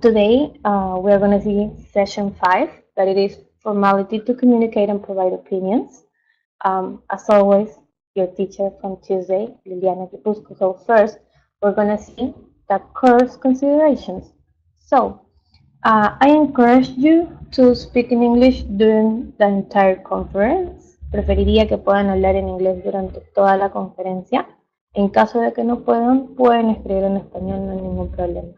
Today, we're going to see session 5, that it is formality to communicate and provide opinions. As always, your teacher from Tuesday, Liliana Kipusco. So first, we're going to see the course considerations. I encourage you to speak in English during the entire conference. Preferiría que puedan hablar en inglés durante toda la conferencia. En caso de que no puedan, pueden escribir en español, no hay ningún problema.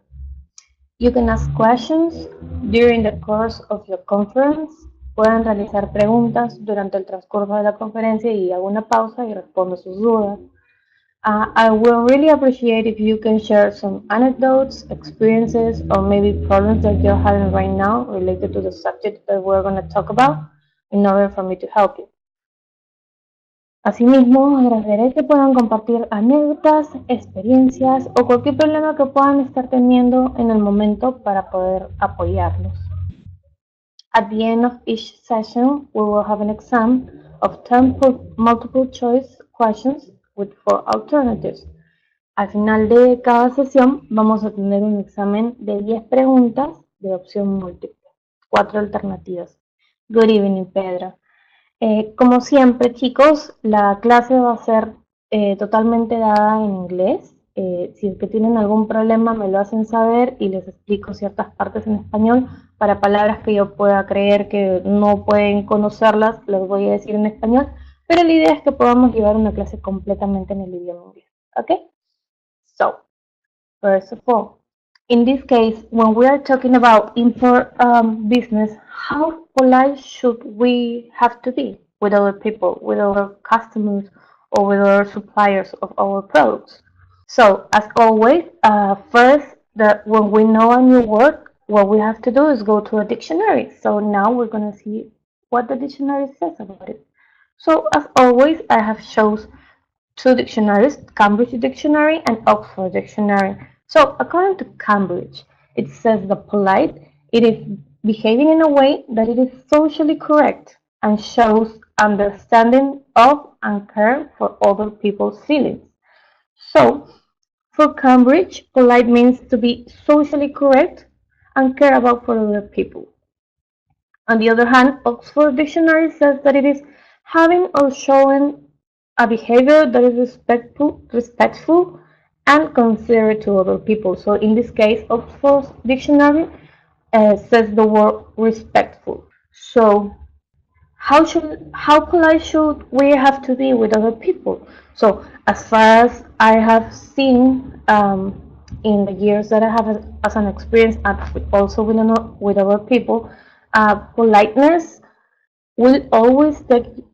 You can ask questions during the course of your conference. Pueden realizar preguntas durante el transcurso de la conferencia y hago una pausa y respondo sus dudas. I will really appreciate if you can share some anecdotes, experiences, or maybe problems that you're having right now related to the subject that we're going to talk about in order for me to help you. Asimismo, agradeceré que puedan compartir anécdotas, experiencias o cualquier problema que puedan estar teniendo en el momento para poder apoyarlos. At the end of each session, we will have an exam of 10 multiple choice questions with 4 alternatives. Al final de cada sesión vamos a tener un examen de 10 preguntas de opción múltiple, 4 alternativas. Good evening, Pedro. Como siempre, chicos, la clase va a ser totalmente dada en inglés. Si es que tienen algún problema, me lo hacen saber y les explico ciertas partes en español. Para palabras que yo pueda creer que no pueden conocerlas, les voy a decir en español. Pero la idea es que podamos llevar una clase completamente en el idioma inglés. ¿Ok? So, first of all, in this case, when we are talking about import business, how polite should we have to be with other people, with our customers, or with our suppliers of our products? So, as always, first, when we know a new word, what we have to do is go to a dictionary. So now we're going to see what the dictionary says about it. So, as always, I have chosen 2 dictionaries, Cambridge Dictionary and Oxford Dictionary. So, according to Cambridge, it says the polite, it is behaving in a way that it is socially correct and shows understanding of and care for other people's feelings. So, for Cambridge, polite means to be socially correct and care about for other people. On the other hand, Oxford Dictionary says that it is having or showing a behavior that is respectful and considerate to other people. So in this case, Oxford Dictionary says the word respectful. So how polite should we have to be with other people? So as far as I have seen in the years that I have as an experience and also with other people, politeness will always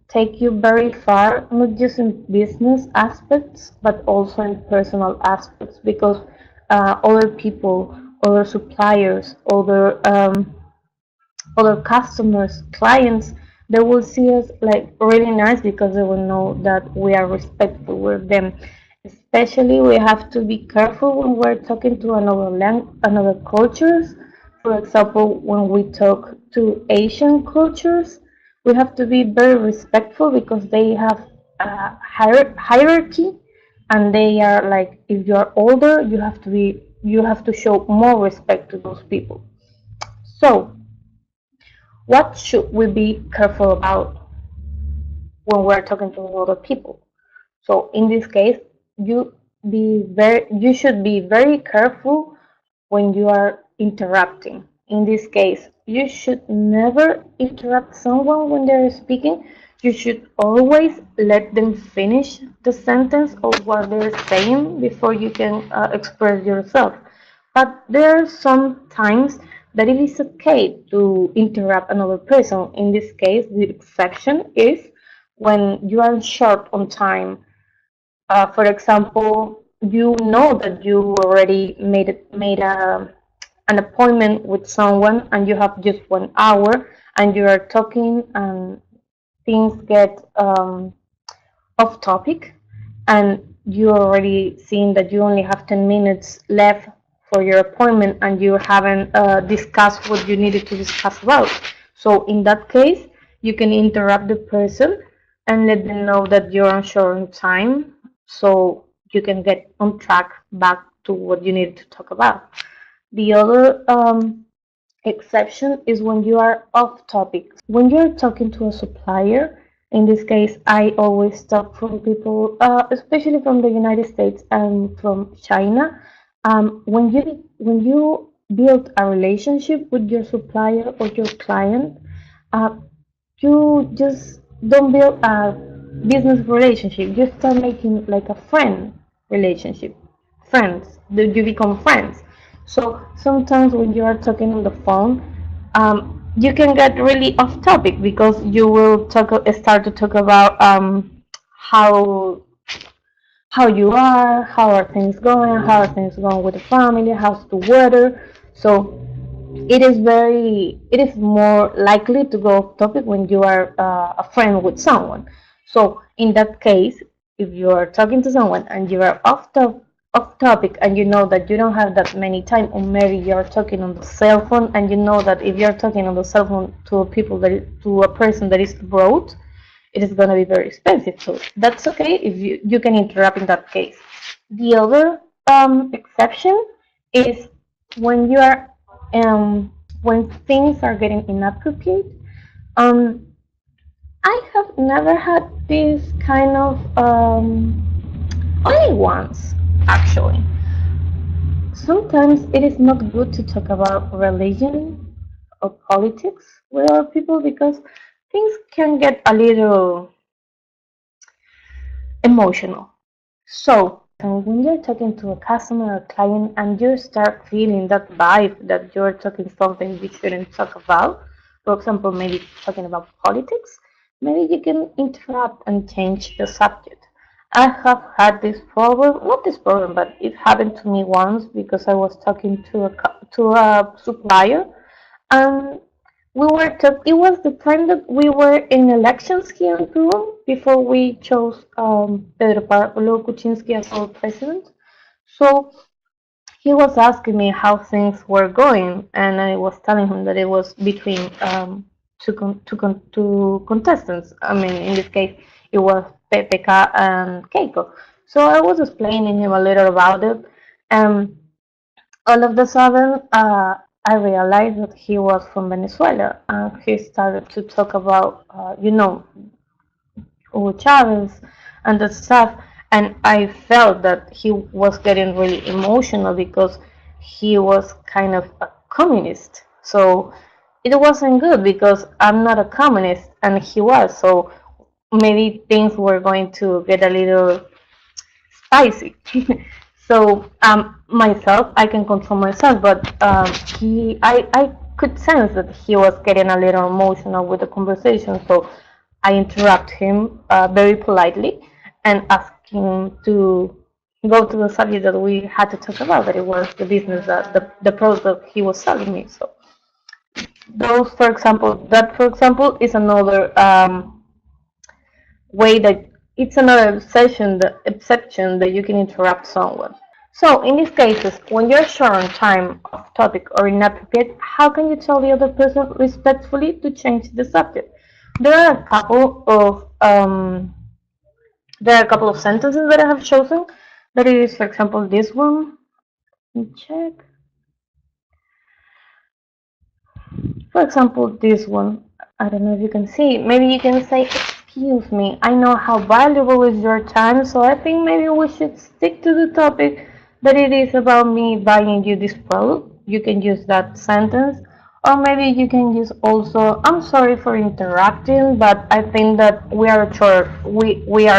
take you very far, not just in business aspects, but also in personal aspects, because other people, other suppliers, other customers, clients, they will see us like really nice because they will know that we are respectful with them. Especially, we have to be careful when we're talking to another cultures. For example, when we talk to Asian cultures, we have to be very respectful because they have a hierarchy, and they are like, if you are older, you have to show more respect to those people. So, what should we be careful about when we're talking to other people? So in this case, you should be very careful when you are interrupting. In this case, you should never interrupt someone when they're speaking. You should always let them finish the sentence or what they're saying before you can express yourself. But there are some times that it is okay to interrupt another person. In this case, the exception is when you are short on time. For example, you know that you already an appointment with someone and you have just 1 hour and you are talking and things get off topic, and you already seen that you only have 10 minutes left for your appointment and you haven't discussed what you needed to discuss about. So in that case, you can interrupt the person and let them know that you're short on time so you can get on track back to what you need to talk about. The other exception is when you are off topic. When you're talking to a supplier, in this case, I always talk from people, especially from the United States and from China. When you build a relationship with your supplier or your client, uh, you just don't build a business relationship. You start making like a friend relationship. Friends. You become friends. So sometimes when you are talking on the phone, you can get really off topic because you will start to talk about how how you are, how are things going with the family, how's the weather. So it is more likely to go off topic when you are a friend with someone. So in that case, if you are talking to someone and you are off topic and you know that you don't have that many time, or maybe you're talking on the cell phone and you know that if you're talking on the cell phone to to a person that is abroad, it is going to be very expensive. So that's okay if you can interrupt in that case. The other exception is when you are when things are getting inappropriate. Um, I have never had this kind of only once actually. Sometimes it is not good to talk about religion or politics with other people because things can get a little emotional. So, when you're talking to a customer or client and you start feeling that vibe that you're talking something you shouldn't talk about, for example, maybe talking about politics, maybe you can interrupt and change the subject. I have had this problem, not this problem, but it happened to me once because I was talking to a supplier, and it was the time that we were in elections here in Peru before we chose Pedro Pablo Kuczynski as our president. So he was asking me how things were going, and I was telling him that it was between two contestants. I mean, in this case, it was PPK and Keiko. So I was explaining him a little about it, and all of a sudden, I realized that he was from Venezuela, and he started to talk about, Hugo Chavez and that stuff. And I felt that he was getting really emotional because he was kind of a communist. So it wasn't good because I'm not a communist and he was. So maybe things were going to get a little spicy. So myself, I can control myself, but I could sense that he was getting a little emotional with the conversation. So I interrupt him very politely and ask him to go to the subject that we had to talk about. That it was the business that the product that he was selling me. So for example, is another way that it's another exception that you can interrupt someone. So in these cases, when you're short on time, off topic, or inappropriate, how can you tell the other person respectfully to change the subject? There are a couple of sentences that I have chosen. That is, for example, this one. Let me check. For example, this one. I don't know if you can see. Maybe you can say, "Excuse me, I know how valuable is your time, so I think maybe we should stick to the topic that it is about me buying you this product." You can use that sentence. Or maybe you can use also, "I'm sorry for interrupting, but I think that we are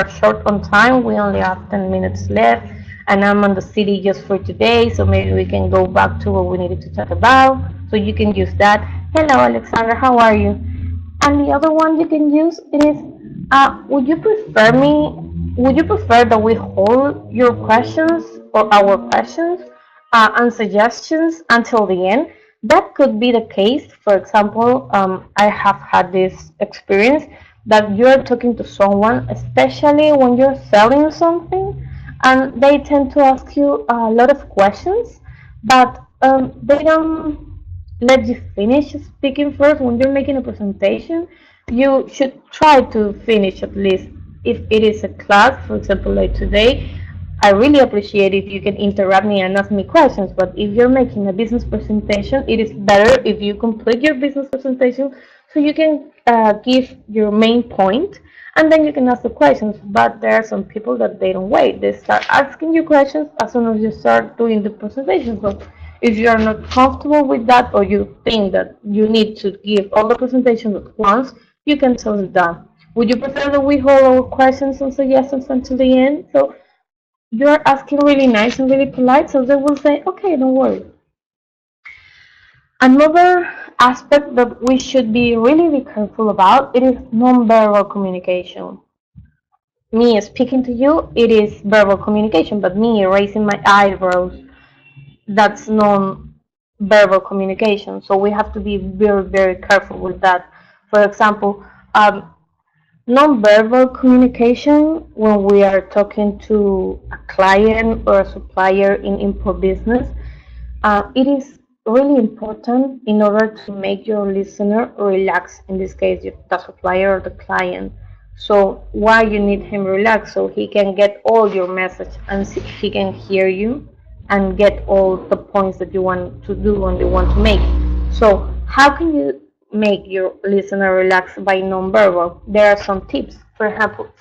short on time. We only have 10 minutes left, and I'm on the city just for today, so maybe we can go back to what we needed to talk about." So you can use that. "Hello, Alexander, how are you?" And the other one you can use it is, would you prefer that we hold your questions or our questions and suggestions until the end? That could be the case. For example, I have had this experience that you're talking to someone, especially when you're selling something, and they tend to ask you a lot of questions, but they don't let you finish speaking first. When you're making a presentation, you should try to finish at least. If it is a class, for example, like today, I really appreciate if you can interrupt me and ask me questions, but if you're making a business presentation, it is better if you complete your business presentation so you can give your main point and then you can ask the questions. But there are some people that they don't wait. They start asking you questions as soon as you start doing the presentation. So if you are not comfortable with that or you think that you need to give all the presentation at once, you can tone it down. Would you prefer that we hold our questions and suggestions until the end? So you're asking really nice and really polite, so they will say, okay, don't worry. Another aspect that we should be really careful about, it is non-verbal communication. Me speaking to you, it is verbal communication, but me raising my eyebrows, that's non-verbal communication. So we have to be very careful with that. For example, non-verbal communication when we are talking to a client or a supplier in import business, it is really important in order to make your listener relax, in this case, the supplier or the client. So why you need him relax? So he can get all your message and he can hear you and get all the points that you want to do and you want to make. So how can you make your listener relax by nonverbal? There are some tips. For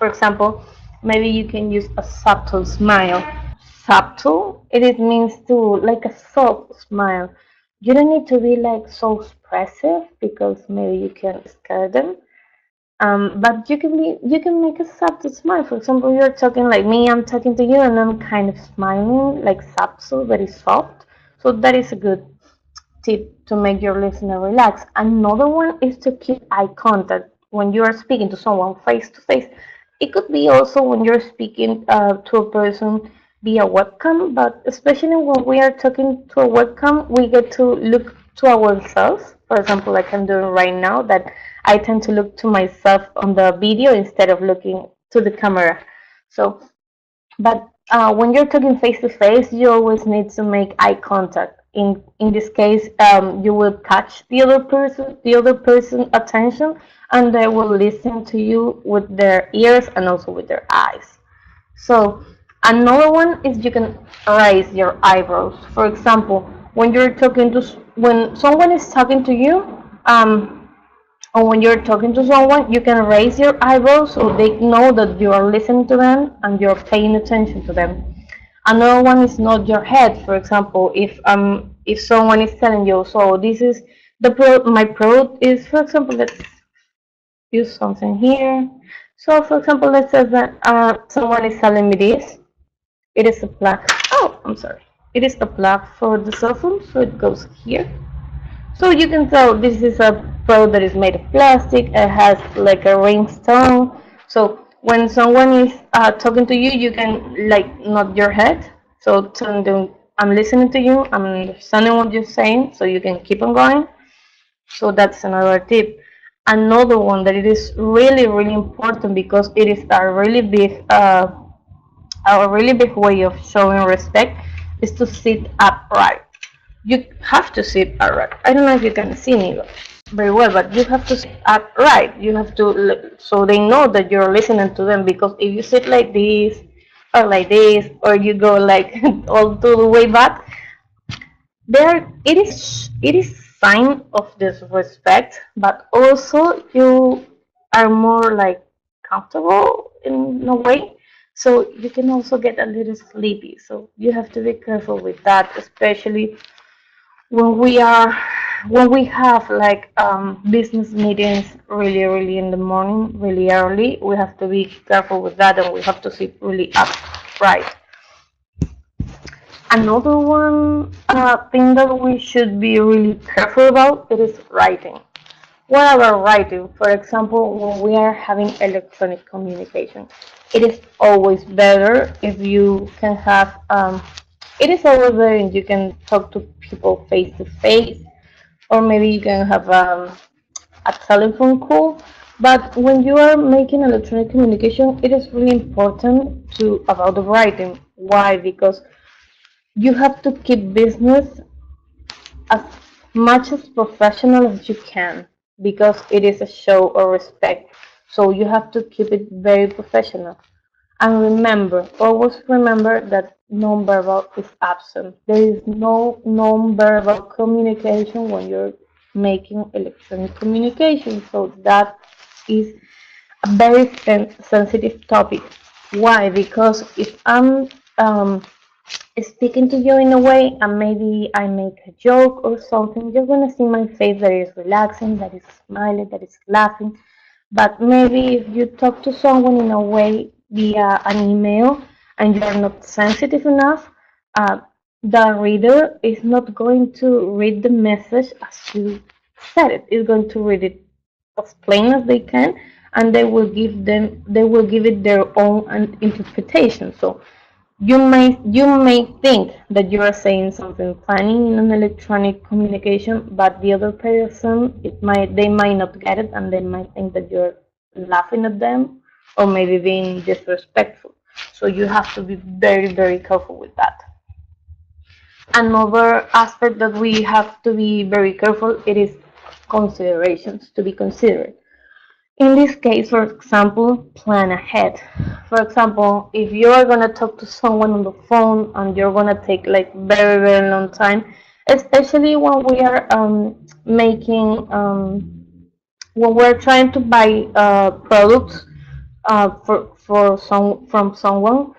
example, maybe you can use a subtle smile. Subtle, it means to like a soft smile. You don't need to be like so expressive because maybe you can scare them. But you can make a subtle smile. For example, you're talking like me, I'm talking to you, and I'm kind of smiling, like subtle, very soft. So that is a good tip to make your listener relax. Another one is to keep eye contact when you are speaking to someone face to face. It could be also when you're speaking to a person via webcam, but especially when we are talking to a webcam, we get to look to ourselves. For example, like I'm doing right now, that I tend to look to myself on the video instead of looking to the camera. So but when you're talking face to face, you always need to make eye contact. In this case, you will catch the other person attention, and they will listen to you with their ears and also with their eyes. So another one is you can raise your eyebrows. For example, when someone is talking to you, or when you're talking to someone, you can raise your eyebrows so they know that you are listening to them and you're paying attention to them. Another one is nod your head. For example, if someone is telling you, so this is my product is, for example, let's use something here. So for example, let's say that someone is telling me this. It is a plug. Oh, I'm sorry. It is the plug for the cell phone, so it goes here. So you can tell this is a product that is made of plastic. It has like a ringtone. So when someone is talking to you, you can like nod your head. So telling them, I'm listening to you. I'm understanding what you're saying. So you can keep on going. So that's another tip. Another one that it is really important because it is a really big way of showing respect is to sit upright. You have to sit upright. I don't know if you can see me very well, but you have to sit upright. You have to, so they know that you're listening to them. Because if you sit like this, or you go like all to the way back, it is sign of disrespect, but also you are more like comfortable in a way. So you can also get a little sleepy. So you have to be careful with that, especially when we have like business meetings really in the morning, really early. We have to be careful with that, and we have to sit really upright. Another one thing that we should be really careful about, it is writing. What about writing? For example, when we are having electronic communication, it is always better if you can have it is always better if you can talk to people face to face, or maybe you can have a telephone call. But when you are making electronic communication, it is really important to about the writing. Why? Because you have to keep business as much as professional as you can, because it is a show of respect. So you have to keep it very professional. And remember, always remember that nonverbal is absent. There is no nonverbal communication when you're making electronic communication. So that is a very sensitive topic. Why? Because if I'm speaking to you in a way and maybe I make a joke or something, you're gonna see my face that is relaxing, that is smiling, that is laughing. But maybe if you talk to someone in a way via an email and you are not sensitive enough, uh, the reader is not going to read the message as you said it. It's going to read it as plain as they can, and they will give it their own interpretation. So you may think that you are saying something funny in an electronic communication, but the other person they might not get it, and they might think that you're laughing at them or maybe being disrespectful. So you have to be very, very careful with that. Another aspect that we have to be very careful it is considerations to be considered. In this case, for example, plan ahead. For example, if you are gonna talk to someone on the phone and you're gonna take like very, very long time, especially when we are making when we're trying to buy products for some from someone,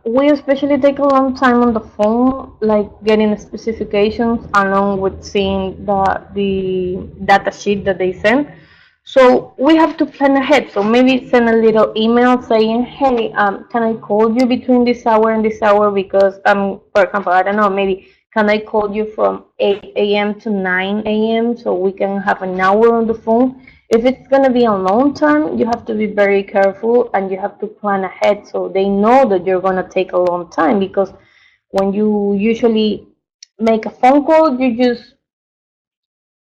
we especially take a long time on the phone, like getting specifications along with seeing the data sheet that they send. So we have to plan ahead. So maybe send a little email saying, "Hey, can I call you between this hour and this hour? Because for example, I don't know, maybe can I call you from 8 a.m. to 9 a.m. so we can have an hour on the phone?" If it's going to be a long term, you have to be very careful and you have to plan ahead so they know that you're going to take a long time, because when you usually make a phone call, you just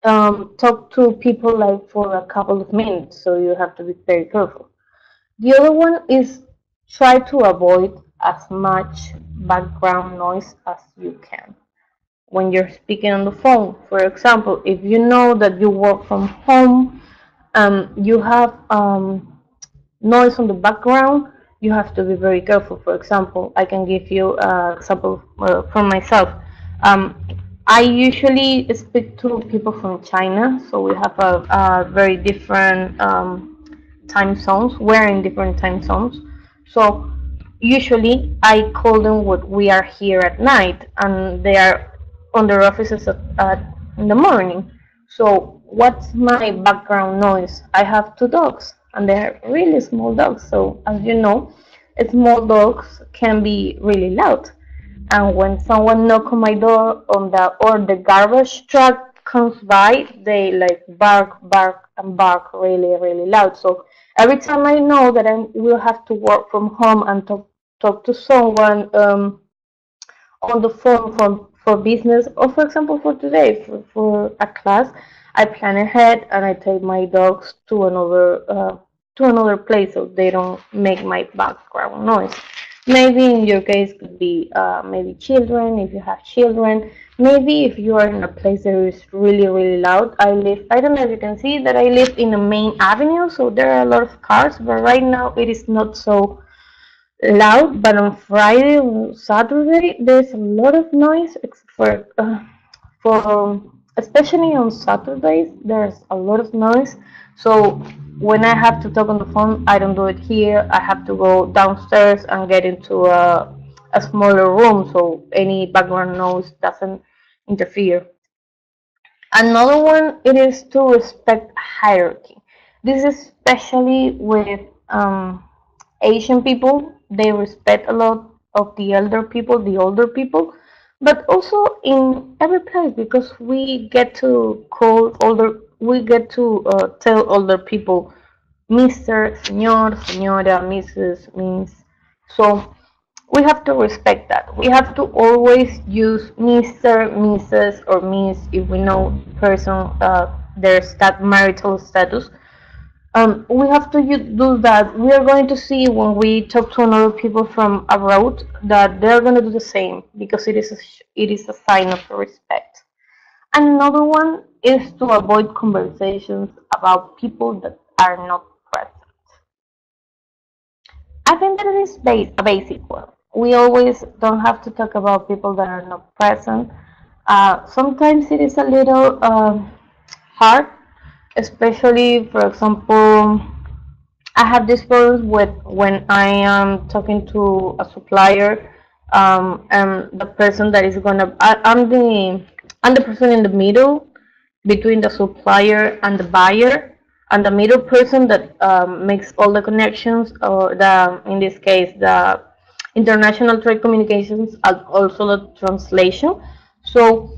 talk to people like for a couple of minutes, so you have to be very careful. The other one is try to avoid as much background noise as you can when you're speaking on the phone. For example, if you know that you work from home, you have noise on the background, you have to be very careful. For example, I can give you an example from myself. Um, I usually speak to people from China, so we have a very different time zones. We're in different time zones, so usually I call them what we are here at night, and they are on their offices in the morning. So what's my background noise? I have two dogs, and they're really small dogs. So as you know, small dogs can be really loud. And when someone knock on my door on the or the garbage truck comes by, they like bark, bark, and bark really, really loud. So every time I know that I will have to work from home and talk to someone on the phone for business, or for example for today for a class, I plan ahead and I take my dogs to another place so they don't make my background noise. Maybe in your case could be maybe children if you have children. Maybe if you are in a place that is really, really loud. I don't know if you can see that I live in a main avenue, so there are a lot of cars, but right now it is not so loud. But on Friday or Saturday, there's a lot of noise. Except for especially on Saturdays, there's a lot of noise. So when I have to talk on the phone, I don't do it here. I have to go downstairs and get into a smaller room so any background noise doesn't interfere. Another one it is to respect hierarchy. This is especially with Asian people. They respect a lot of the elder people, the older people, but also in every place, because we get to tell older people Mr., Señor, Señora, Mrs. means. So we have to respect that. We have to always use Mr., Mrs., or Miss if we know person their marital status. We have to do that. We are going to see when we talk to another people from abroad that they're going to do the same, because it is a sign of respect. Another one is to avoid conversations about people that are not present. think that it is a basic one. We always don't have to talk about people that are not present. Sometimes it is a little hard, especially, for example, I have this problem with when I am talking to a supplier, and the person that is I'm the person in the middle between the supplier and the buyer, and the middle person that makes all the connections, or the in this case the international trade communications, and also the translation. So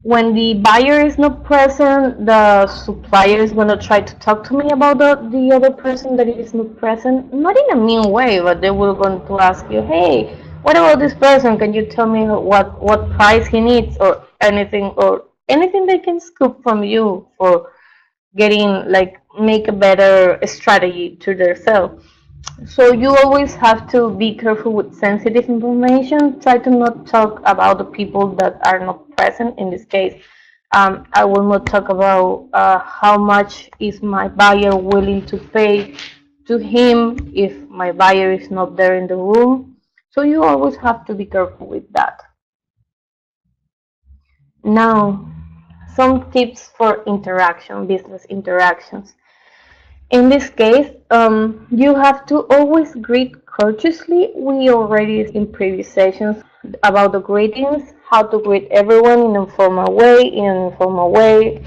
when the buyer is not present, the supplier is going to try to talk to me about the other person that is not present. Not in a mean way, but they will going to ask you, hey, what about this person? Can you tell me what price he needs, or anything they can scoop from you for getting, like, make a better strategy to their sale. So you always have to be careful with sensitive information. Try to not talk about the people that are not present. In this case, I will not talk about how much is my buyer willing to pay to him if my buyer is not there in the room. So you always have to be careful with that. Now, some tips for interaction, business interactions. In this case, you have to always greet courteously. We already in previous sessions about the greetings, how to greet everyone in a formal way,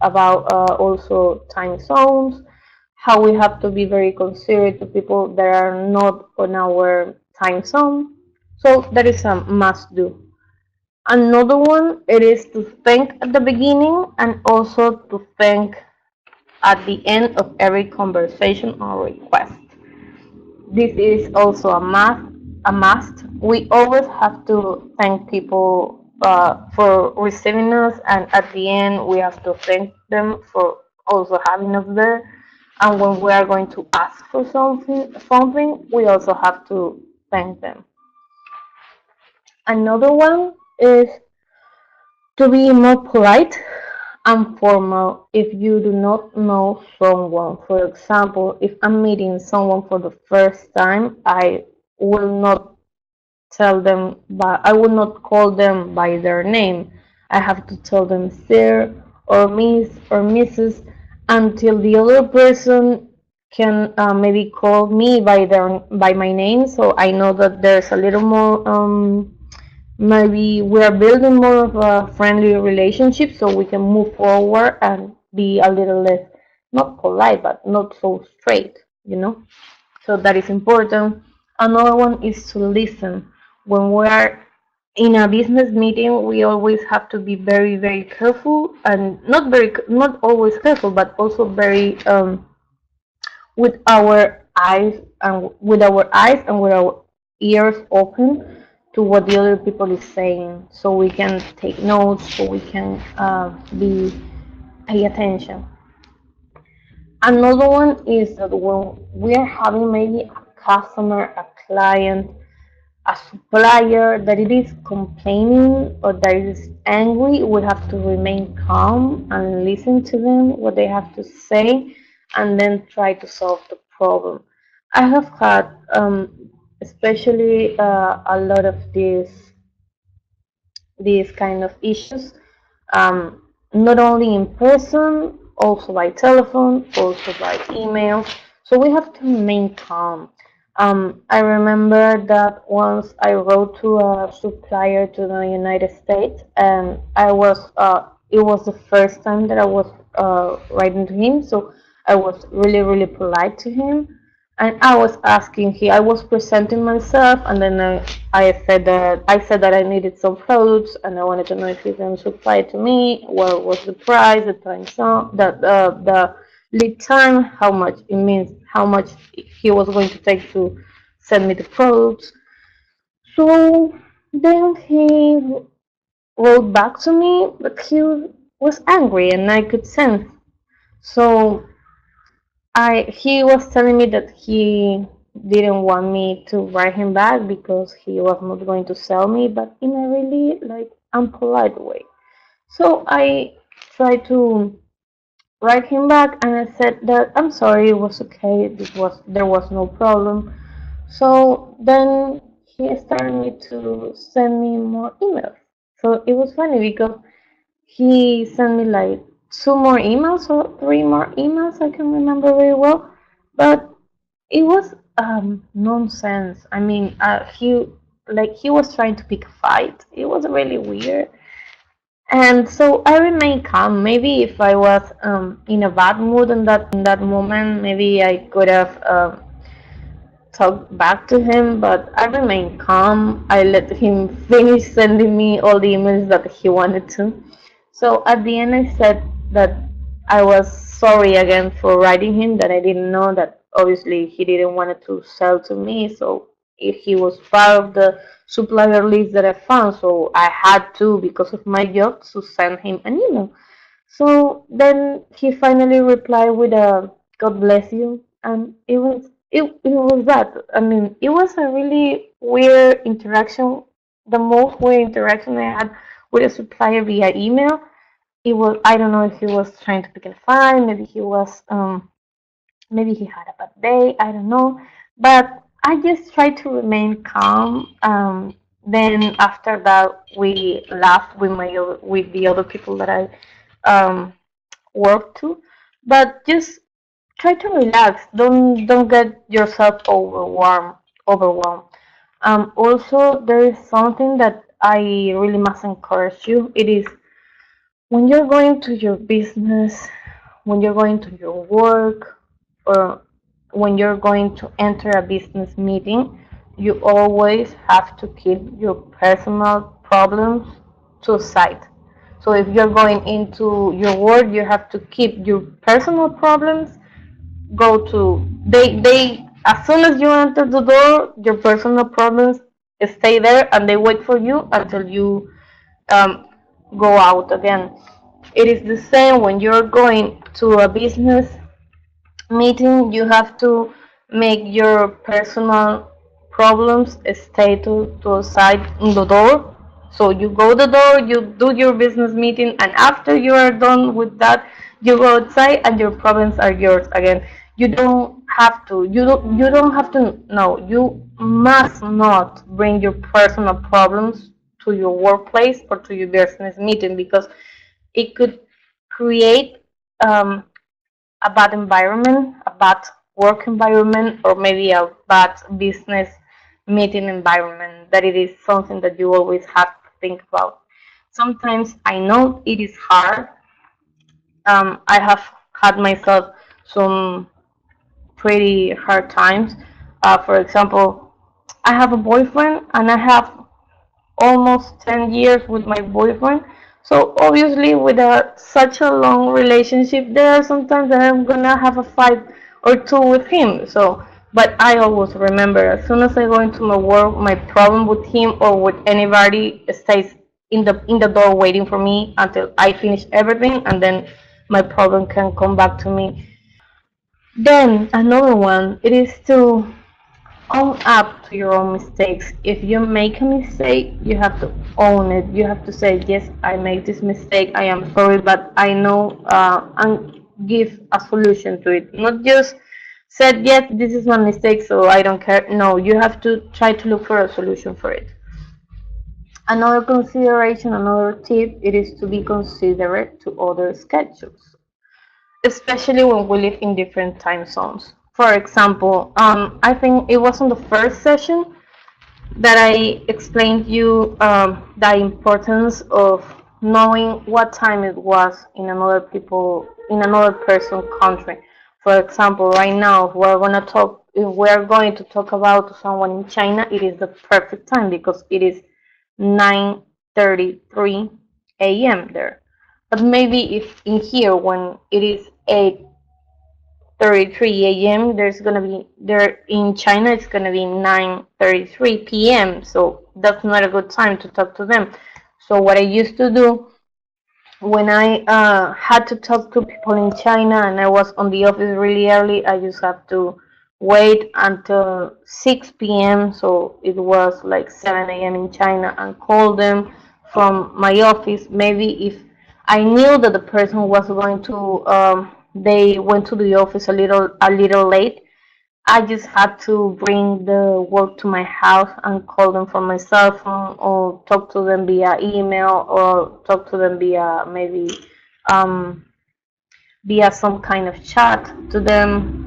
about also time zones, how we have to be very considerate to people that are not on our time zone. So that is a must do. Another one, it is to thank at the beginning and also to thank at the end of every conversation or request. This is also a must. We always have to thank people for receiving us, and at the end we have to thank them for also having us there. And when we are going to ask for something, we also have to thank them. Another one is to be more polite and formal if you do not know someone. For example, if I'm meeting someone for the first time, will not I will not call them by their name. I have to tell them sir or miss or Mrs. until the other person can maybe call me by my name, so I know that there's a little more maybe we are building more of a friendly relationship, so we can move forward and be a little less, not polite, but not so straight. So that is important. Another one is to listen. When we are in a business meeting, we always have to be very, very careful, and not always careful, but also very with our eyes and with our ears open to what the other people is saying, so we can take notes, so we can be pay attention. Another one is that when we are having maybe a customer, a client, a supplier that it is complaining or that it is angry, we have to remain calm and listen to them, what they have to say, and then try to solve the problem. I have had, especially a lot of these kind of issues, not only in person, also by telephone, also by email. So we have to remain calm. I remember that once I wrote to a supplier to the United States, and it was the first time that I was writing to him, so I was really, really polite to him. And I was presenting myself, and then I said that I needed some products, and I wanted to know if he can supply it to me. What was the price, the time zone, the lead time, how much it means, how much he was going to take to send me the products. So then he wrote back to me, but he was angry, and I could sense. So he was telling me that he didn't want me to write him back because he was not going to sell me, but in a really like unpolite way. So I tried to write him back, and I said that I'm sorry, it was okay, there was no problem. So then he started me to send me more emails. So it was funny because he sent me like two more emails or three more emails, I can remember very well. But it was nonsense. I mean, he was trying to pick a fight. It was really weird. And so I remained calm. Maybe if I was in a bad mood in that moment, maybe I could have talked back to him, but I remained calm. I let him finish sending me all the emails that he wanted to. So at the end, I said that I was sorry again for writing him, that I didn't know that obviously he didn't want to sell to me. So if he was part of the supplier list that I found, so I had to, because of my job, to send him an email. So then he finally replied with a "God bless you," and it was that. I mean, it was a really weird interaction, the most weird interaction I had with a supplier via email. It was, I don't know if he was trying to pick a fight, maybe he had a bad day, I don't know, but I just tried to remain calm. Then after that, we laughed with with the other people that I um, work to, but just try to relax. Don't get yourself overwhelmed. Also, there is something that I really must encourage you. It is when you're going to your business, when you're going to your work, or when you're going to enter a business meeting, you always have to keep your personal problems to a side. So if you're going into your work, you have to keep your personal problems, go to they as soon as you enter the door, your personal problems stay there and they wait for you until you um, go out again. It is the same when you're going to a business meeting. You have to make your personal problems stay to a side in the door. So you go the door, you do your business meeting, and after you are done with that, you go outside and your problems are yours again. You don't have to, no, you must not bring your personal problems to your workplace or to your business meeting, because it could create um, a bad environment, a bad work environment, or maybe a bad business meeting environment. That it is something that you always have to think about. Sometimes I know it is hard. I have had myself some pretty hard times. For example, I have a boyfriend and I have almost 10 years with my boyfriend. So obviously, with such a long relationship, there are sometimes that I'm gonna have a fight or two with him. So, but I always remember, as soon as I go into my work, my problem with him or with anybody stays in the door waiting for me until I finish everything, and then my problem can come back to me. Then another one, it is to own up to your own mistakes. If you make a mistake, you have to own it. You have to say, yes, I made this mistake. I am sorry, but I know, and give a solution to it. Not just said, yes, this is my mistake, so I don't care. No, you have to try to look for a solution for it. Another consideration, another tip, it is to be considerate to other schedules, especially when we live in different time zones. For example, I think it was on the first session that I explained you the importance of knowing what time it was in another person's country. For example, right now if we're going to talk about someone in China, it is the perfect time because it is 9:33 a.m. there. But maybe if in here when it is 8:33 a.m. there's gonna be there in China it's gonna be 9:33 p.m. So that's not a good time to talk to them. So what I used to do when I had to talk to people in China and I was on the office really early, I just have to wait until 6 p.m. So it was like 7 a.m. in China and call them from my office. Maybe if I knew that the person was going to, they went to the office a little late. I just had to bring the work to my house and call them from my cell phone, or talk to them via email, or talk to them via maybe um, via some kind of chat to them.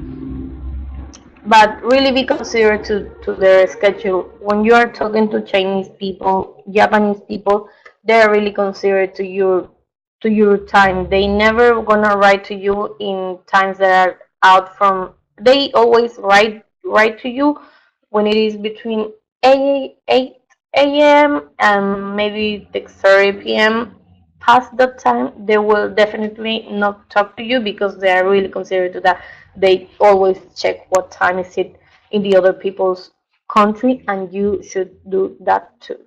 But really be considerate to their schedule. When you are talking to Chinese people, Japanese people, they're really considerate to your time. They never gonna write to you in times that are out from. They always write to you when it is between 8 a.m. and maybe 6:30 p.m. Past that time, they will definitely not talk to you because they are really considerate to that. They always check what time is it in the other people's country, and you should do that too.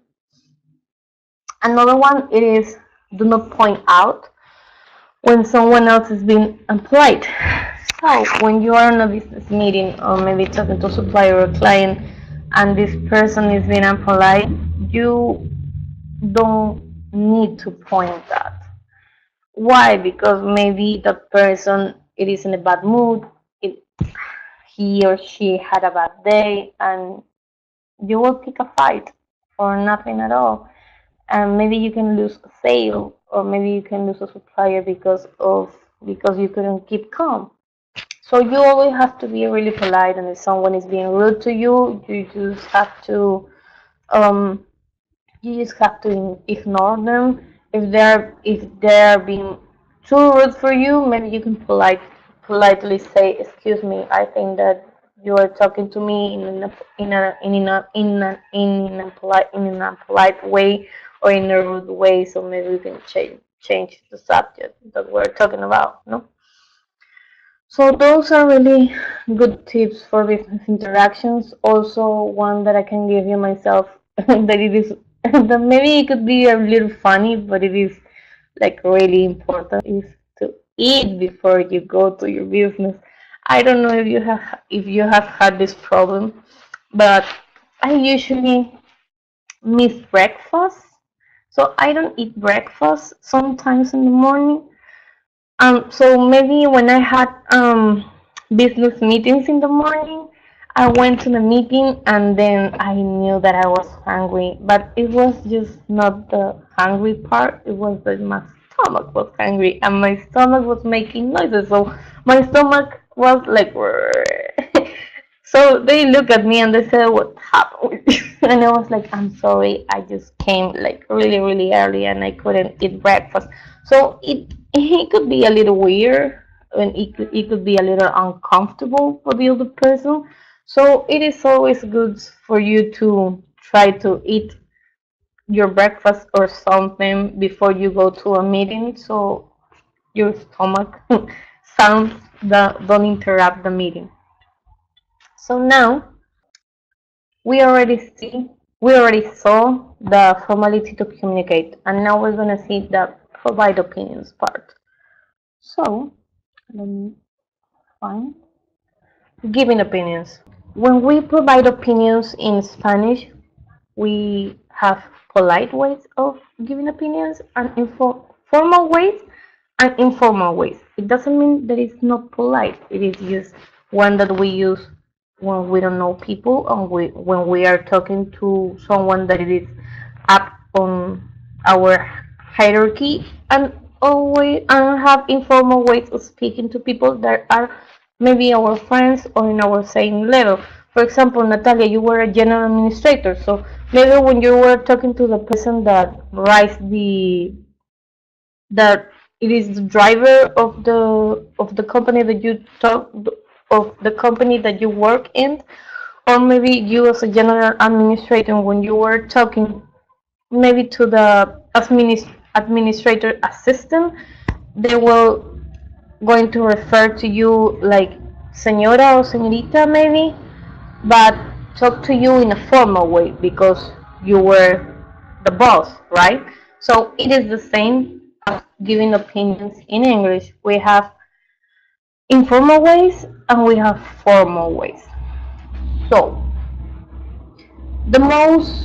Another one it is, do not point out when someone else is being unpolite. So when you are in a business meeting or maybe talking to a supplier or a client and this person is being unpolite, you don't need to point that. Why? Because maybe that person it is in a bad mood, it, he or she had a bad day, and you will pick a fight for nothing at all. And maybe you can lose a sale, or maybe you can lose a supplier because you couldn't keep calm. So you always have to be really polite, and if someone is being rude to you, um, you just have to ignore them. If they're being too rude for you, maybe you can politely say, "Excuse me, I think that you are talking to me in a polite way or in a rude way, so maybe we can change the subject that we're talking about." No. So those are really good tips for business interactions. Also, one that I can give you myself that it is that maybe it could be a little funny, but it is like really important is to eat before you go to your business. I don't know if you have had this problem, but I usually miss breakfast. So I don't eat breakfast sometimes in the morning, so maybe when I had business meetings in the morning, I went to the meeting and then I knew that I was hungry, but it was just not the hungry part. It was that my stomach was hungry and my stomach was making noises. So my stomach was like, so they look at me and they said, "What happened with you?" And I was like, "I'm sorry, I just came like really, really early and I couldn't eat breakfast." So it could be a little weird and it could be a little uncomfortable for the other person. So it is always good for you to try to eat your breakfast or something before you go to a meeting, so your stomach sounds that don't interrupt the meeting. So now we already saw the formality to communicate, and now we're gonna see the provide opinions part. So let me find giving opinions. When we provide opinions in Spanish, we have polite ways of giving opinions and formal ways and informal ways. It doesn't mean that it's not polite. It is just one that we use when we don't know people and when we are talking to someone that it is up on our hierarchy, and always and have informal ways of speaking to people that are maybe our friends or in our same level. For example, Natalia, you were a general administrator, so maybe when you were talking to the person that writes that it is the driver of the company that you talk of the company that you work in, or maybe you as a general administrator when you were talking maybe to the administrator assistant, they will going to refer to you like señora or señorita maybe, but talk to you in a formal way because you were the boss, right? So it is the same as giving opinions in English. We have informal ways and we have formal ways. So the most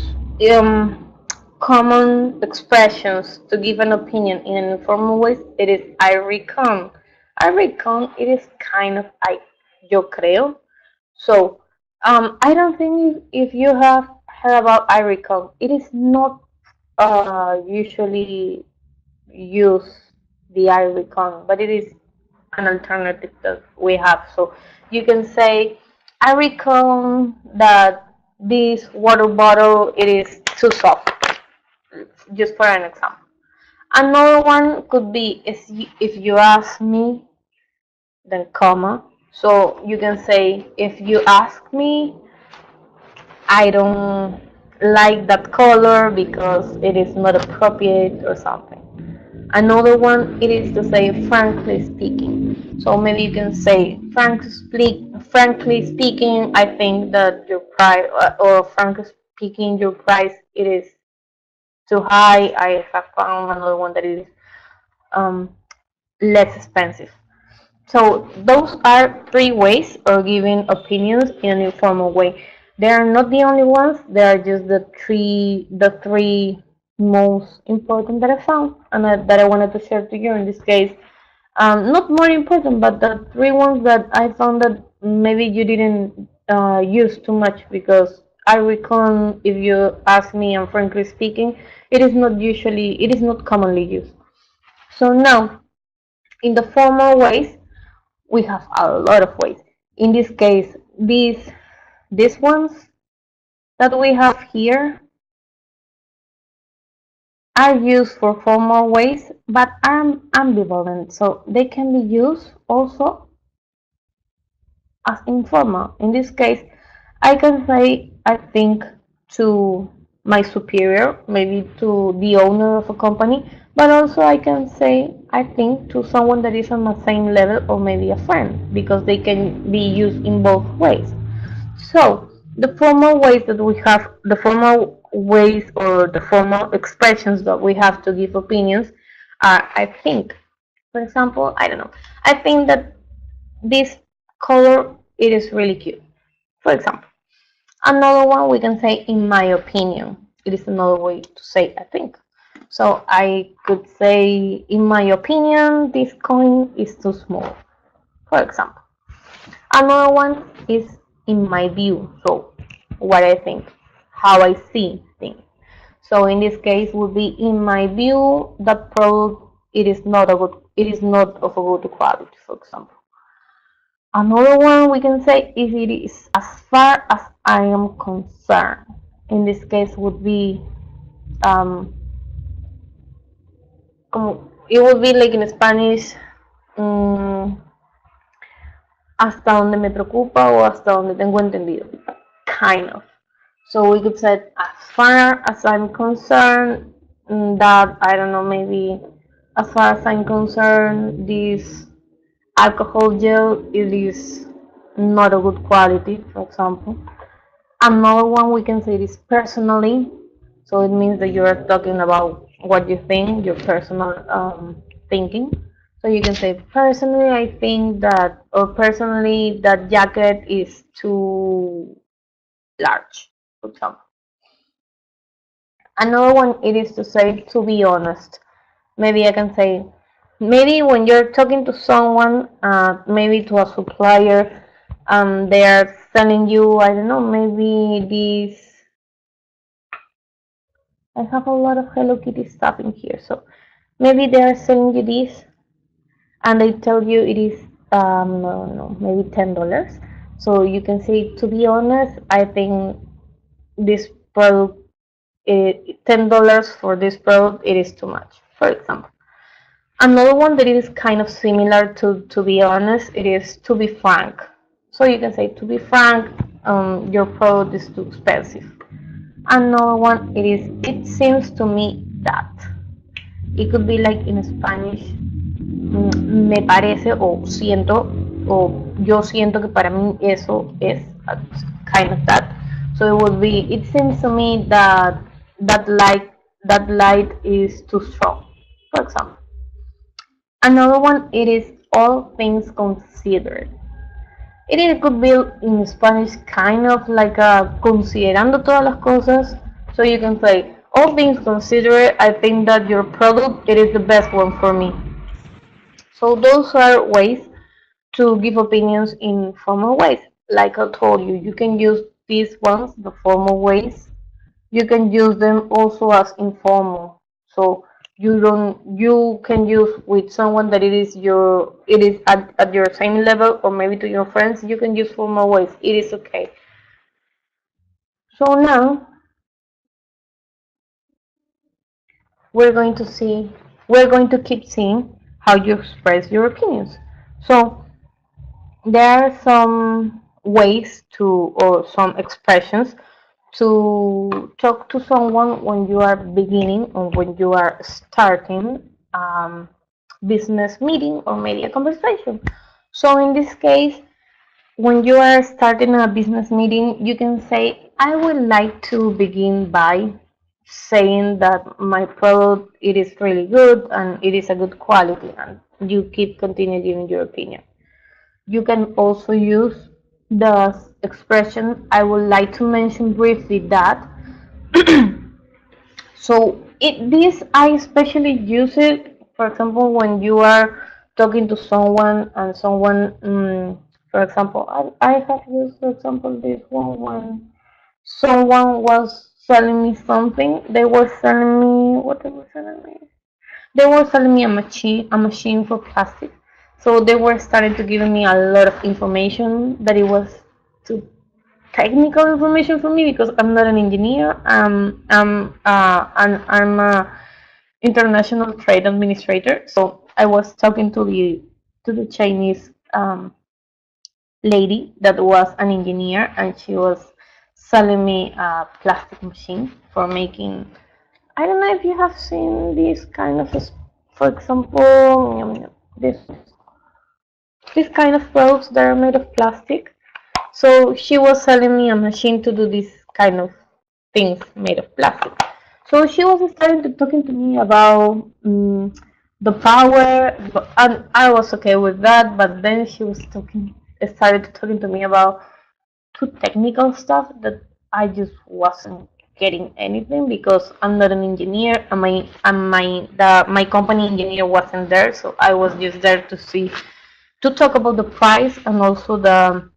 common expressions to give an opinion in an informal way, it is I reckon. I reckon it is kind of I yo creo. So I don't think if you have heard about iRecon, it is not usually use the iRecon, but it is an alternative that we have. So you can say, I reckon that this water bottle it is too soft, just for an example. Another one could be if you ask me, then comma. So you can say, if you ask me, I don't like that color because it is not appropriate or something. Another one it is to say frankly speaking. So maybe you can say frankly speaking, I think that your price or frankly speaking, your price it is too high. I have found another one that is um, less expensive. So those are three ways of giving opinions in an informal way. They are not the only ones. They are just the three most important that I found and that I wanted to share to you in this case. Not more important, but the three ones that I found that maybe you didn't use too much because I reckon if you ask me, and frankly speaking, it is not commonly used. So now, in the formal ways, we have a lot of ways. In this case, these ones that we have here are used for formal ways, but are ambivalent, so they can be used also as informal. In this case, I can say I think to my superior, maybe to the owner of a company, but also I can say I think to someone that is on the same level or maybe a friend because they can be used in both ways. So the formal ways or the formal expressions that we have to give opinions are I think. For example, I don't know. I think that this color it is really cute. For example, another one we can say in my opinion. It is another way to say I think. So I could say in my opinion this coin is too small. For example. Another one is in my view, so what I think, how I see things. So in this case would be in my view that product it is not of a good quality, for example. Another one we can say is it is as far as I am concerned. In this case would be um, it would be like in Spanish um, hasta donde me preocupa o hasta donde tengo entendido. Kind of. So we could say, as far as I'm concerned, that I don't know, maybe as far as I'm concerned, this alcohol gel it is not a good quality, for example. Another one we can say is personally, so it means that you are talking about what you think, your personal thinking. So you can say personally, I think that, or personally, that jacket is too large, for example. Another one it is to say to be honest. Maybe I can say maybe when you're talking to someone, maybe to a supplier, they are selling you I don't know maybe this. I have a lot of Hello Kitty stuff in here, so maybe they are selling you this, and they tell you it is no maybe $10. So you can say to be honest, I think this product $10 for this product it is too much, for example. Another one that is kind of similar to be honest, it is to be frank. So you can say to be frank, your product is too expensive. Another one it is it seems to me that. It could be like in Spanish, me parece o siento o yo siento que para mí eso es kind of that. So it would be it seems to me that that light that light is too strong, for example. Another one it is all things considered. It could be in Spanish kind of like a considerando todas las cosas. So you can say all things considered, I think that your product it is the best one for me. So those are ways to give opinions in formal ways. like I told you, you can use these ones, the formal ways. You can use them also as informal. So you can use with someone that it is at your same level, or maybe to your friends, you can use formal ways. It is okay. So now we're going to see we're going to keep seeing how you express your opinions. So there are some ways to, or some expressions to talk to someone when you are beginning or when you are starting business meeting or maybe a conversation. So in this case, when you are starting a business meeting, you can say, I would like to begin by saying that my product, it is really good and it is a good quality, and you keep continue giving your opinion. You can also use the expression, I would like to mention briefly that. So this I especially use it, for example, when you are talking to someone and someone, for example, I have used, for example, this one when someone was selling me something. They were selling me, what they were selling me? They were selling me a machine for plastic. So they were starting to give me a lot of information that it was too technical information for me because I'm not an engineer. I'm a international trade administrator. So I was talking to the Chinese lady that was an engineer, and she was selling me a plastic machine for making. I don't know if you have seen this kind of, for example, this kind of products that are made of plastic. So she was selling me a machine to do this kind of things made of plastic. So she was starting to talking to me about the power, and I was okay with that. But then she was started talking to me about too technical stuff that I just wasn't getting anything because I'm not an engineer, and my company engineer wasn't there, so I was just there to talk about the price and also the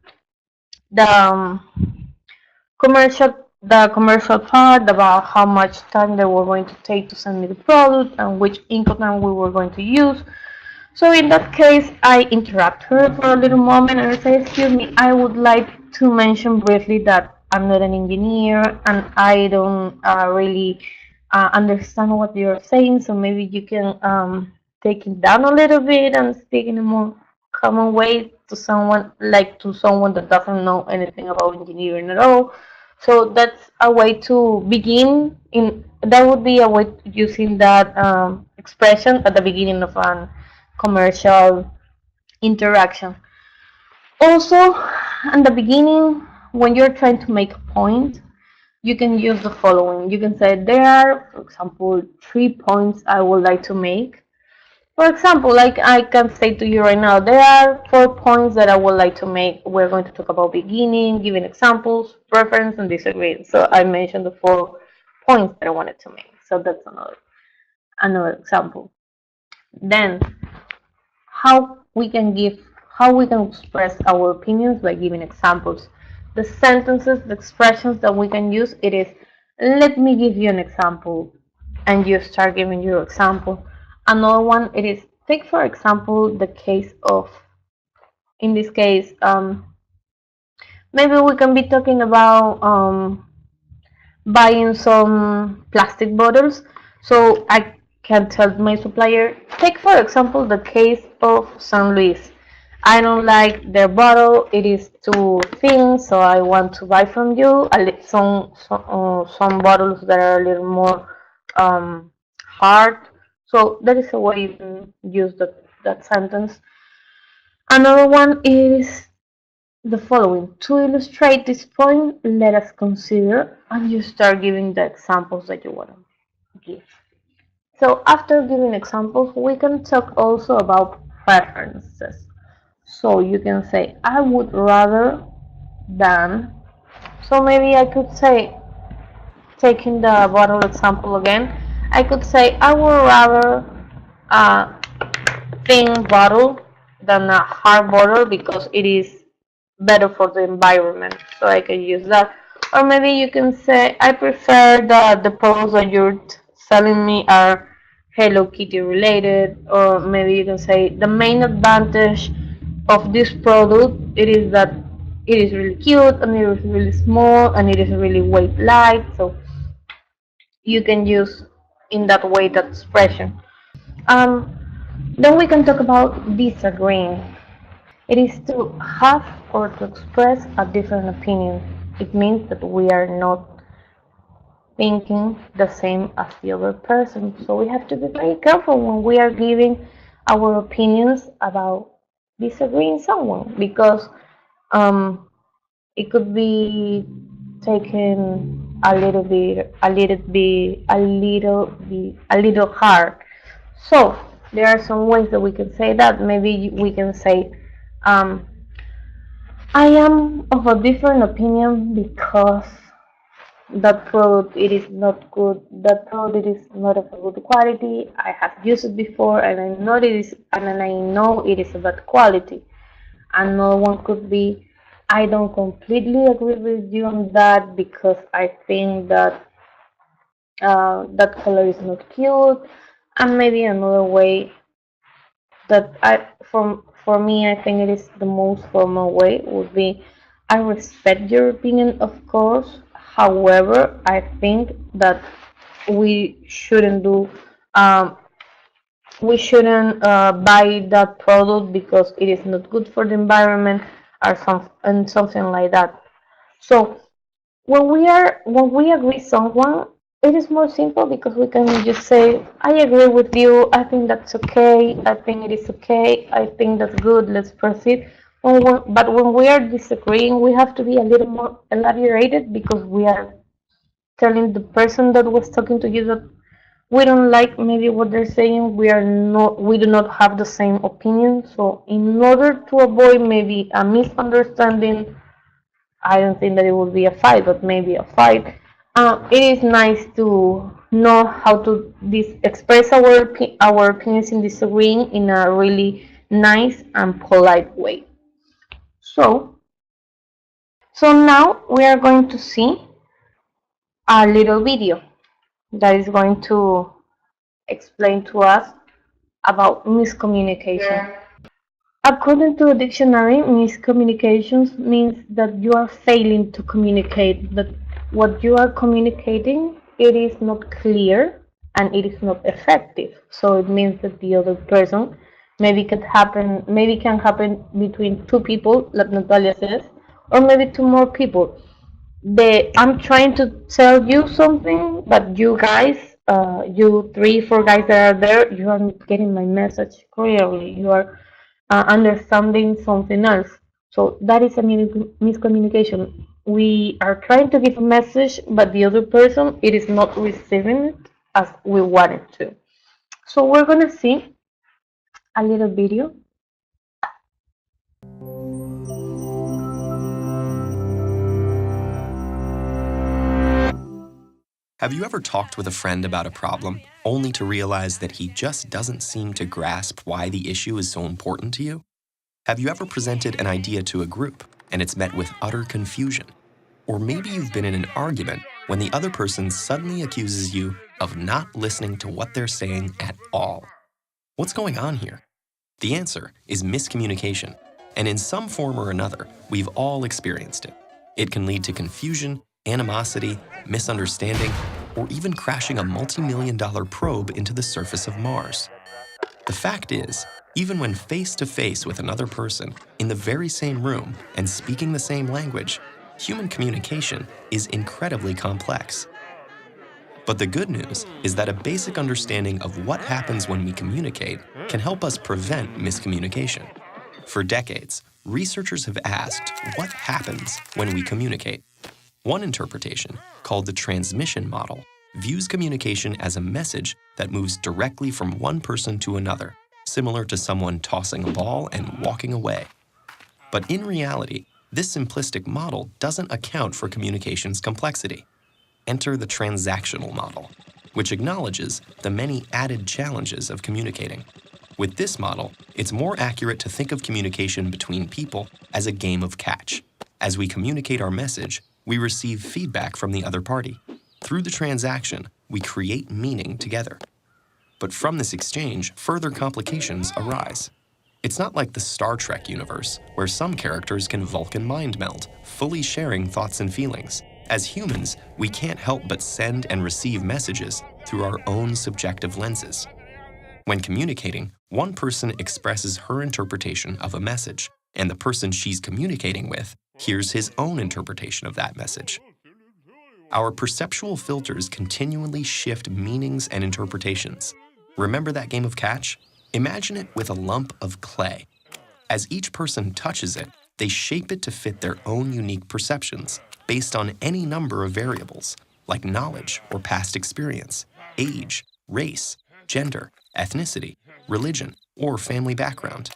commercial the commercial part about how much time they were going to take to send me the product and which Incoterm we were going to use. So in that case, I interrupt her for a little moment and I say, excuse me, I would like to mention briefly that I'm not an engineer and I don't really understand what you're saying, so maybe you can take it down a little bit and speak in a more common way to someone that doesn't know anything about engineering at all. So that's a way to begin in. That would be a way to using that expression at the beginning of an commercial interaction. Also, in the beginning, when you're trying to make a point, you can use the following. You can say, there are, for example, 3 points I would like to make. For example, like I can say to you right now, there are 4 points that I would like to make. We're going to talk about beginning, giving examples, preference, and disagreement. So I mentioned the 4 points that I wanted to make. So that's another example. Then how we can give how we can express our opinions by giving examples. The sentences, the expressions that we can use, it is, let me give you an example, and you start giving your example. Another one, it is, take for example the case of, in this case, maybe we can be talking about buying some plastic bottles. So I can tell my supplier, take for example the case of San Luis. I don't like their bottle, it is too thin, so I want to buy from you some bottles that are a little more hard. So that is a way you can use that sentence. Another one is the following. To illustrate this point, let us consider, and you start giving the examples that you want to give. So after giving examples, we can talk also about preferences. So you can say, I would rather than. So maybe I could say, taking the bottle example again, I could say, I would rather a thin bottle than a hard bottle because it is better for the environment, so I can use that. Or maybe you can say, I prefer that the products that you're selling me are Hello Kitty related. Or maybe you can say, the main advantage of this product, it is that it is really cute and it is really small and it is really weight light. So you can use in that way that expression. Um, then we can talk about disagreeing. It is to have or to express a different opinion. It means that we are not thinking the same as the other person. So we have to be very careful when we are giving our opinions about disagreeing someone, because um, it could be taken a little hard. So there are some ways that we can say that. Maybe we can say, um, I am of a different opinion because that product it is not good. That product it is not of a good quality. I have used it before and I know it is a bad quality. Another one could be, I don't completely agree with you on that because I think that that color is not cute. And maybe another way that for me I think it is the most formal way would be, I respect your opinion, of course. However, I think that we shouldn't do um, we shouldn't buy that product because it is not good for the environment, or something like that. So when we agree someone, it is more simple because we can just say, I agree with you, I think that's okay, I think it is okay, I think that's good, let's proceed. But when we are disagreeing, we have to be a little more elaborated, because we are telling the person that was talking to you that we don't like maybe what they're saying. We do not have the same opinion. So in order to avoid maybe a misunderstanding, I don't think that it would be a fight, but maybe a fight. It is nice to know how to express our opinions in disagreeing in a really nice and polite way. So, so now we are going to see a little video that is going to explain to us about miscommunication. According to the dictionary, miscommunications means that you are failing to communicate, that what you are communicating, it is not clear and it is not effective. So it means that the other person, maybe can happen between two people, like Natalia says, or maybe two more people. I'm trying to tell you something, but you guys, you three, four guys that are there, you are not getting my message clearly. You are understanding something else. So that is a miscommunication. We are trying to give a message, but the other person, it is not receiving it as we want it to. So we're gonna see a little video. Have you ever talked with a friend about a problem, only to realize that he just doesn't seem to grasp why the issue is so important to you? Have you ever presented an idea to a group, and it's met with utter confusion? Or maybe you've been in an argument when the other person suddenly accuses you of not listening to what they're saying at all. What's going on here? The answer is miscommunication, and in some form or another, we've all experienced it. It can lead to confusion, animosity, misunderstanding, or even crashing a multi-million-dollar probe into the surface of Mars. The fact is, even when face-to-face with another person, in the very same room and speaking the same language, human communication is incredibly complex. But the good news is that a basic understanding of what happens when we communicate can help us prevent miscommunication. For decades, researchers have asked what happens when we communicate. One interpretation, called the transmission model, views communication as a message that moves directly from one person to another, similar to someone tossing a ball and walking away. But in reality, this simplistic model doesn't account for communication's complexity. Enter the transactional model, which acknowledges the many added challenges of communicating. With this model, it's more accurate to think of communication between people as a game of catch. As we communicate our message, we receive feedback from the other party. Through the transaction, we create meaning together. But from this exchange, further complications arise. It's not like the Star Trek universe, where some characters can Vulcan mind meld, fully sharing thoughts and feelings. As humans, we can't help but send and receive messages through our own subjective lenses. When communicating, one person expresses her interpretation of a message, and the person she's communicating with hears his own interpretation of that message. Our perceptual filters continually shift meanings and interpretations. Remember that game of catch? Imagine it with a lump of clay. As each person touches it, they shape it to fit their own unique perceptions based on any number of variables, like knowledge or past experience, age, race, gender, ethnicity, religion, or family background.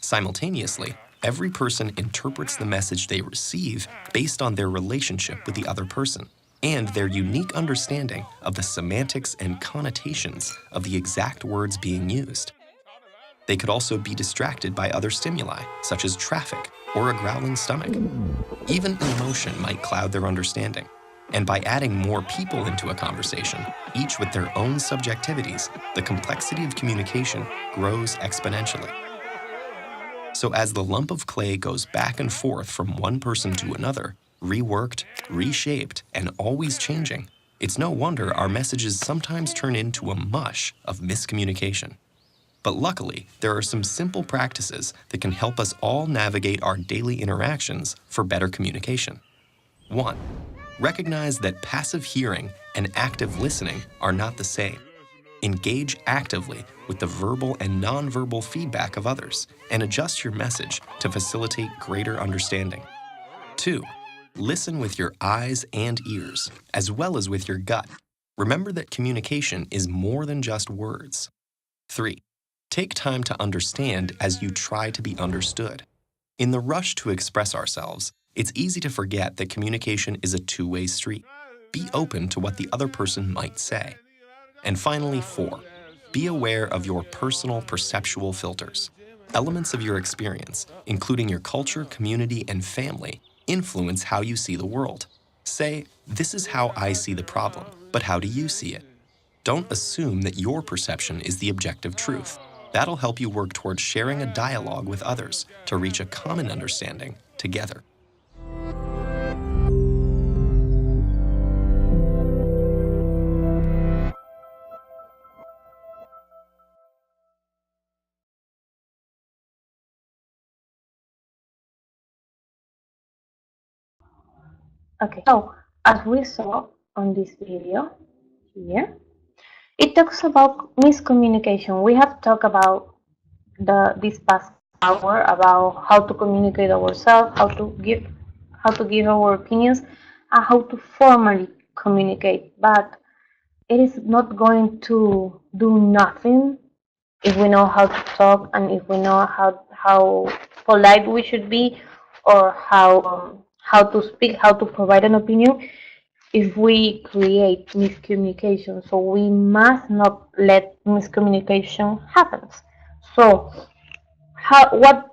Simultaneously, every person interprets the message they receive based on their relationship with the other person and their unique understanding of the semantics and connotations of the exact words being used. They could also be distracted by other stimuli, such as traffic or a growling stomach. Even emotion might cloud their understanding. And by adding more people into a conversation, each with their own subjectivities, the complexity of communication grows exponentially. So as the lump of clay goes back and forth from one person to another, reworked, reshaped, and always changing, it's no wonder our messages sometimes turn into a mush of miscommunication. But luckily, there are some simple practices that can help us all navigate our daily interactions for better communication. 1. Recognize that passive hearing and active listening are not the same. Engage actively with the verbal and nonverbal feedback of others and adjust your message to facilitate greater understanding. 2. Listen with your eyes and ears, as well as with your gut. Remember that communication is more than just words. 3. Take time to understand as you try to be understood. In the rush to express ourselves, it's easy to forget that communication is a two-way street. Be open to what the other person might say. And finally, 4. Be aware of your personal perceptual filters. Elements of your experience, including your culture, community, and family, influence how you see the world. Say, "This is how I see the problem, but how do you see it?" Don't assume that your perception is the objective truth. That'll help you work towards sharing a dialogue with others to reach a common understanding together. Okay, so as we saw on this video here, it talks about miscommunication. We have talked about this past hour about how to communicate ourselves, how to give our opinions, and how to formally communicate. But it is not going to do nothing if we know how to talk and if we know how polite we should be, or how to speak, how to provide an opinion, if we create miscommunication. So we must not let miscommunication happen. So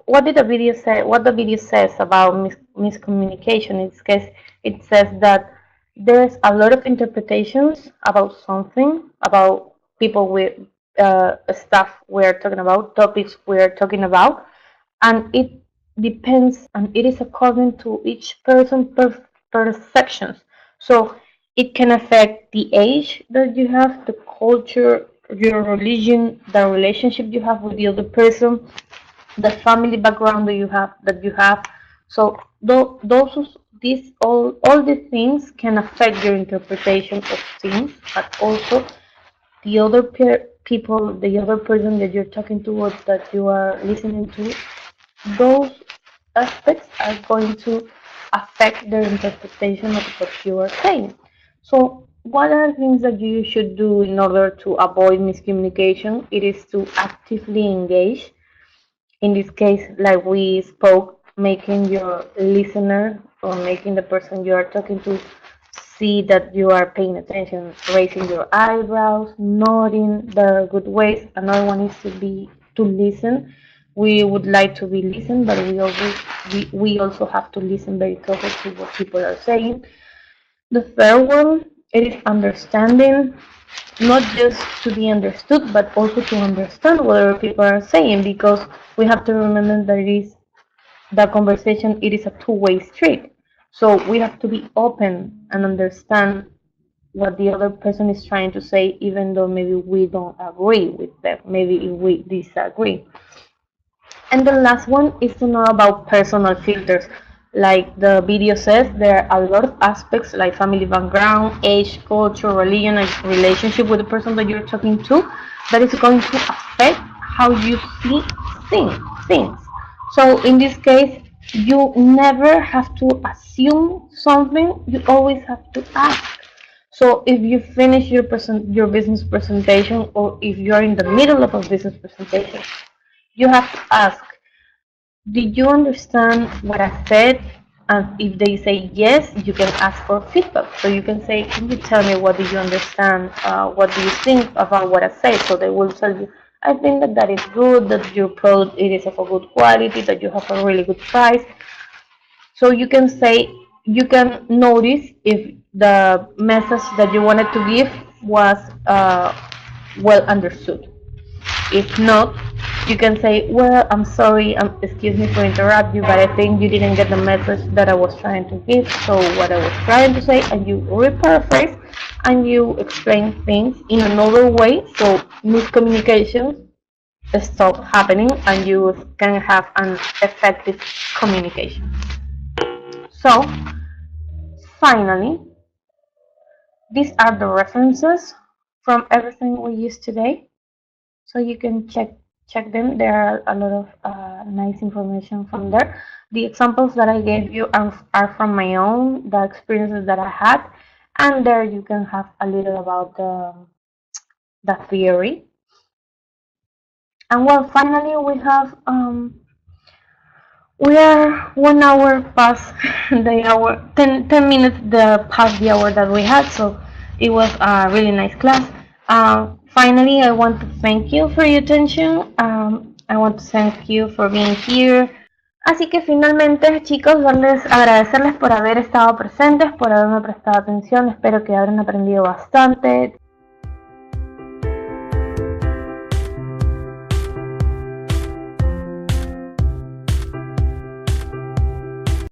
what did the video say? What the video says about miscommunication? In this case, it says that there's a lot of interpretations about something, about people with stuff we're talking about, topics we're talking about, and it depends, and it is according to each person's perceptions. So it can affect the age that you have, the culture, your religion, the relationship you have with the other person, the family background that you have. So these all these things can affect your interpretation of things, but also the other people, the other person that you're talking to or that you are listening to. Those aspects are going to affect their interpretation of what you are saying. So what are things that you should do in order to avoid miscommunication? It is to actively engage. In this case, like we spoke, making your listener or making the person you are talking to see that you are paying attention, raising your eyebrows, nodding the good ways. Another one is to be to listen. We would like to be listened, but we also have to listen very carefully to what people are saying. The third one, it is understanding, not just to be understood, but also to understand what other people are saying, because we have to remember that the conversation, it is a two-way street. So we have to be open and understand what the other person is trying to say, even though maybe we don't agree with them, maybe we disagree. And the last one is to know about personal filters. Like the video says, there are a lot of aspects like family background, age, culture, religion, and relationship with the person that you're talking to that is going to affect how you see things. So in this case, you never have to assume something, you always have to ask. So if you finish your business presentation, or if you're in the middle of a business presentation, you have to ask, did you understand what I said? And if they say yes, you can ask for feedback. So you can say, can you tell me what did you understand? What do you think about what I said? So they will tell you, I think that is good, that your product it is of a good quality, that you have a really good price. So you can say, you can notice if the message that you wanted to give was well understood. If not, you can say, well, I'm sorry, excuse me for interrupt you, but I think you didn't get the message that I was trying to give. So what I was trying to say, and you rephrase and you explain things in another way, so miscommunication stop happening and you can have an effective communication. So finally, these are the references from everything we used today. So you can check them. There are a lot of nice information from there. The examples that I gave you are from my own, the experiences that I had, and there you can have a little about the theory. And well, finally we are 1 hour past the hour, 10 minutes past the hour that we had. So it was a really nice class. Finally, I want to thank you for your attention. I want to thank you for being here. Así que finalmente, chicos, agradecerles por haber estado presentes, por haberme prestado atención. Espero que hayan aprendido bastante.